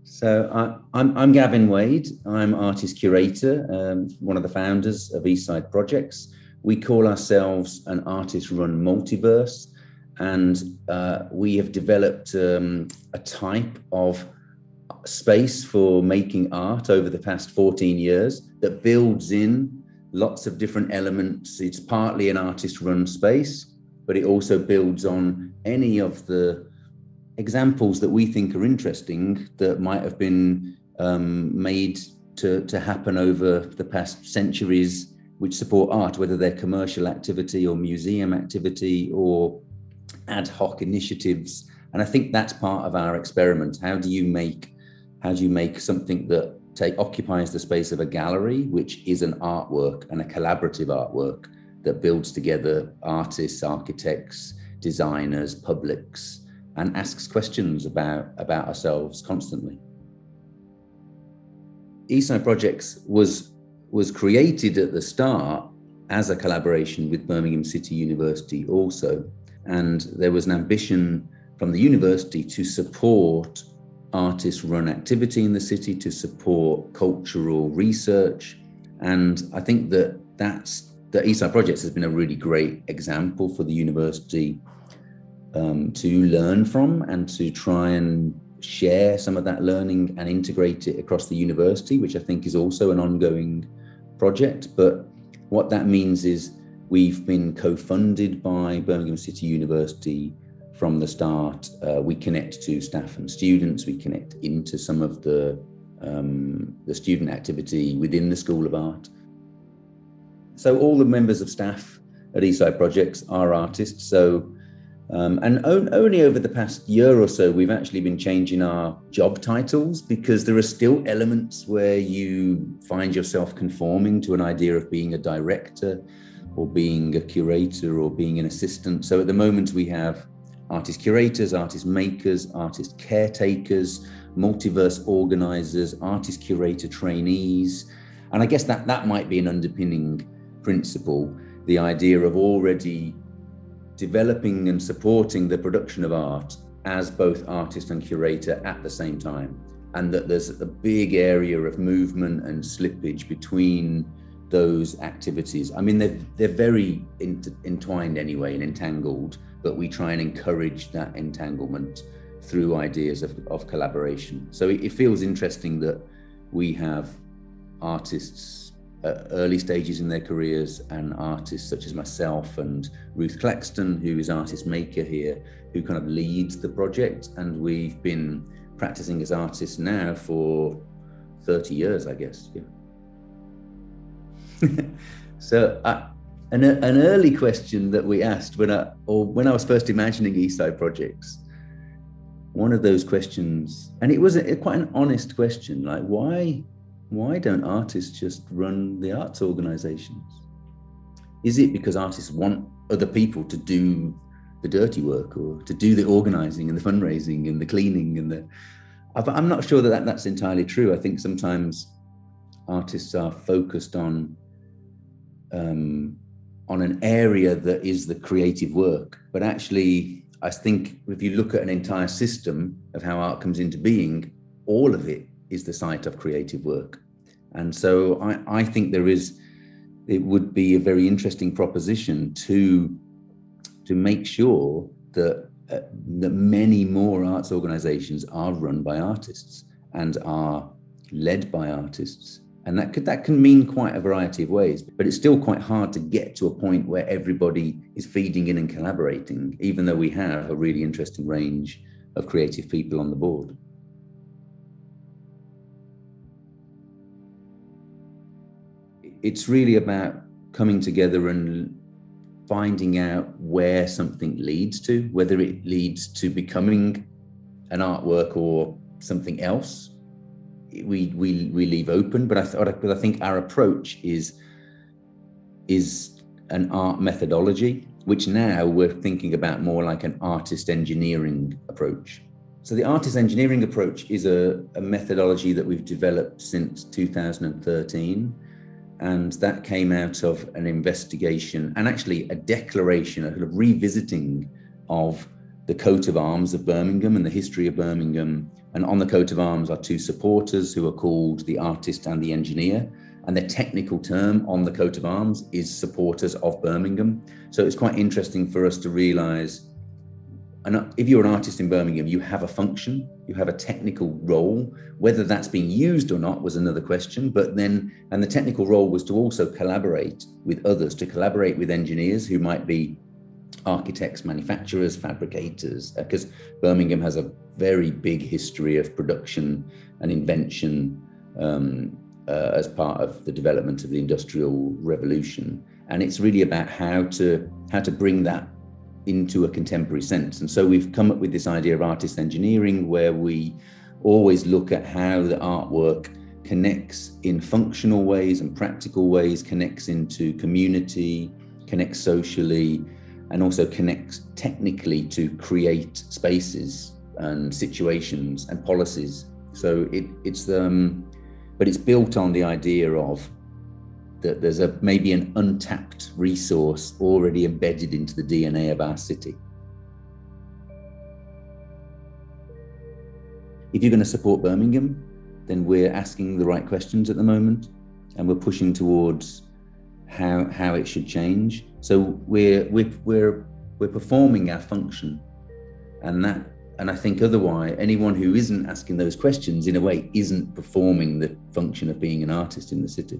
I'm Gavin Wade. I'm artist curator, one of the founders of Eastside Projects. We call ourselves an artist-run multiverse, and we have developed a type of space for making art over the past 14 years that builds in lots of different elements. It's partly an artist-run space, but it also builds on any of the examples that we think are interesting that might have been made to happen over the past centuries, which support art, whether they're commercial activity or museum activity or ad hoc initiatives. And I think that's part of our experiment. How do you make something that occupies the space of a gallery, which is an artwork and a collaborative artwork that builds together artists, architects, designers, publics, and asks questions about ourselves constantly. Eastside Projects was created at the start as a collaboration with Birmingham City University also. And there was an ambition from the university to support artist-run activity in the city, to support cultural research. And I think that Eastside Projects has been a really great example for the university to learn from and to try and share some of that learning and integrate it across the university, which I think is also an ongoing project. But what that means is we've been co-funded by Birmingham City University from the start. We connect to staff and students, we connect into some of the student activity within the School of Art. So all the members of staff at Eastside Projects are artists. So and only over the past year or so, we've actually been changing our job titles, because there are still elements where you find yourself conforming to an idea of being a director or being a curator or being an assistant. So at the moment we have artist curators, artist makers, artist caretakers, multiverse organizers, artist curator trainees. And I guess that might be an underpinning principle, the idea of already developing and supporting the production of art as both artist and curator at the same time, and that there's a big area of movement and slippage between those activities. I mean, they're very entwined anyway and entangled, but we try and encourage that entanglement through ideas of collaboration. So it feels interesting that we have artists at early stages in their careers and artists such as myself and Ruth Claxton, who is artist maker here, who kind of leads the project. And we've been practicing as artists now for 30 years, I guess. Yeah. So an early question that we asked when I was first imagining Eastside Projects, one of those questions, and it was quite an honest question, like why don't artists just run the arts organizations? Is it because artists want other people to do the dirty work, or to do the organizing and the fundraising and the cleaning and I'm not sure that that's entirely true. I think sometimes artists are focused on an area that is the creative work, but actually I think if you look at an entire system of how art comes into being, all of it is the site of creative work. And so I think it would be a very interesting proposition to make sure that many more arts organizations are run by artists and are led by artists. And that can mean quite a variety of ways, but it's still quite hard to get to a point where everybody is feeding in and collaborating, even though we have a really interesting range of creative people on the board. It's really about coming together and finding out where something leads to, whether it leads to becoming an artwork or something else. We leave open, but I think our approach is an art methodology, which now we're thinking about more like an artist engineering approach. So the artist engineering approach is a methodology that we've developed since 2013. And that came out of an investigation and actually a declaration, a kind of revisiting of the coat of arms of Birmingham and the history of Birmingham And on the coat of arms are two supporters who are called the artist and the engineer. And the technical term on the coat of arms is supporters of Birmingham. So it's quite interesting for us to realise, and if you're an artist in Birmingham, you have a function, you have a technical role. Whether that's being used or not was another question. But then, and the technical role was to also collaborate with others, to collaborate with engineers who might be architects, manufacturers, fabricators, because Birmingham has a very big history of production and invention as part of the development of the Industrial Revolution. And it's really about how to bring that into a contemporary sense. And so we've come up with this idea of artist engineering, where we always look at how the artwork connects in functional ways and practical ways, connects into community, connects socially, and also connects technically to create spaces and situations and policies. So but it's built on the idea of that there's maybe an untapped resource already embedded into the DNA of our city. If you're going to support Birmingham, then we're asking the right questions at the moment, and we're pushing towards how it should change. So we're performing our function, and I think otherwise, anyone who isn't asking those questions, in a way, isn't performing the function of being an artist in the city.